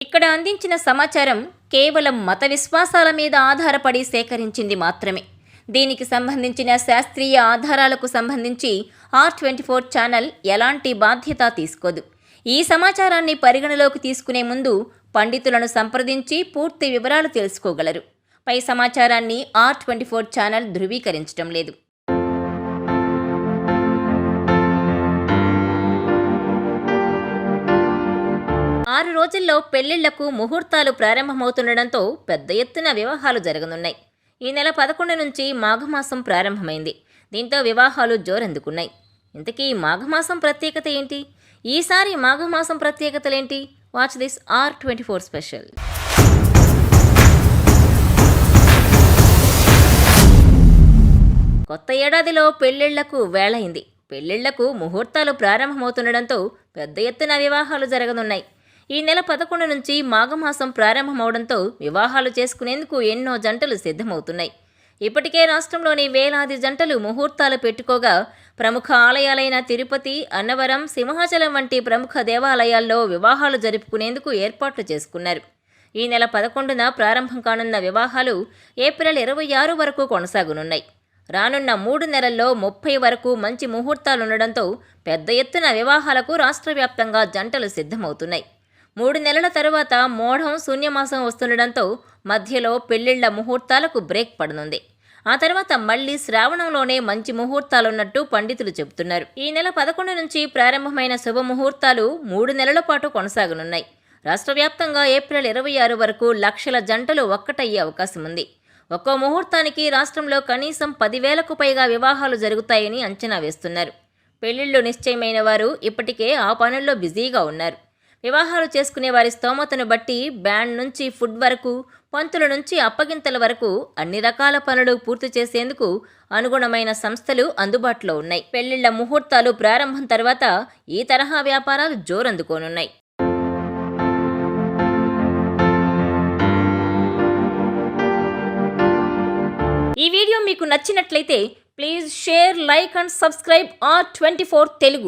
ఇక్కడ అందించిన సమాచారం కేవలం మత విశ్వాసాల మీద ఆధారపడి సేకరించింది మాత్రమే. దీనికి సంబంధించిన శాస్త్రీయ ఆధారాలకు సంబంధించి R24 ఛానల్ ఎలాంటి బాధ్యత తీసుకోదు. ఈ సమాచారాన్ని పరిగణలోకి తీసుకునే ముందు పండితులను సంప్రదించి పూర్తి వివరాలు తెలుసుకోగలరు. పై సమాచారాన్ని R24 ఛానల్ ధృవీకరించడం లేదు. 6 రోజుల్లో పెళ్లిళ్లకు ముహూర్తాలు ప్రారంభమవుతుండటంతో పెద్ద ఎత్తున వివాహాలు జరగనున్నాయి. ఈ నెల 11 నుంచి మాఘమాసం ప్రారంభమైంది. దీంతో వివాహాలు జోరందుకున్నాయి. ఇంతకీ మాఘమాసం ప్రత్యేకత ఏంటి? ఈసారి మాఘమాసం ప్రత్యేకతలేంటి? Watch this R24 special. కొత్త ఏడాదిలో పెళ్లిళ్లకు వేళైంది. పెళ్లిళ్లకు ముహూర్తాలు ప్రారంభమవుతుండటంతో పెద్ద ఎత్తున వివాహాలు జరగనున్నాయి. ఈ నెల 11 నుంచి మాఘమాసం ప్రారంభమవడంతో వివాహాలు చేసుకునేందుకు ఎన్నో జంటలు సిద్ధమవుతున్నాయి. ఇప్పటికే రాష్ట్రంలోని వేలాది జంటలు ముహూర్తాలు పెట్టుకోగా ప్రముఖ ఆలయాలైన తిరుపతి, అన్నవరం, సింహాచలం వంటి ప్రముఖ దేవాలయాల్లో వివాహాలు జరుపుకునేందుకు ఏర్పాట్లు చేసుకున్నారు. ఈ నెల 11న ప్రారంభం కానున్న వివాహాలు ఏప్రిల్ 26 వరకు కొనసాగనున్నాయి. రానున్న 3 నెలల్లో 30 వరకు మంచి ముహూర్తాలుండడంతో పెద్ద ఎత్తున వివాహాలకు రాష్ట్ర వ్యాప్తంగా జంటలు సిద్ధమవుతున్నాయి. 3 నెలల తరువాత మోఢం శూన్యమాసం వస్తుండటంతో మధ్యలో పెళ్లిళ్ల ముహూర్తాలకు బ్రేక్ పడనుంది. ఆ తర్వాత మళ్లీ శ్రావణంలోనే మంచి ముహూర్తాలున్నట్టు పండితులు చెబుతున్నారు. ఈ నెల 11 నుంచి ప్రారంభమైన శుభముహూర్తాలు 3 నెలల పాటు కొనసాగనున్నాయి. రాష్ట్ర వ్యాప్తంగా ఏప్రిల్ 26 వరకు లక్షల జంటలు ఒక్కటయ్యే అవకాశం ఉంది. ఒక్కో ముహూర్తానికి రాష్ట్రంలో కనీసం 10,000కు పైగా వివాహాలు జరుగుతాయని అంచనా వేస్తున్నారు. పెళ్లిళ్లు నిశ్చయమైన వారు ఇప్పటికే ఆ పనుల్లో బిజీగా ఉన్నారు. వివాహాలు చేసుకునే వారి స్తోమతను బట్టి బ్యాండ్ నుంచి ఫుడ్ వరకు, పంతుల నుంచి అప్పగింతల వరకు అన్ని రకాల పనులు పూర్తి చేసేందుకు అనుగుణమైన సంస్థలు అందుబాటులో ఉన్నాయి. పెళ్లిళ్ల ముహూర్తాలు ప్రారంభం తర్వాత ఈ తరహా వ్యాపారాలు జోరందుకోనున్నాయి. ఈ వీడియో మీకు నచ్చినట్లయితే please share, like and subscribe R24 Telugu.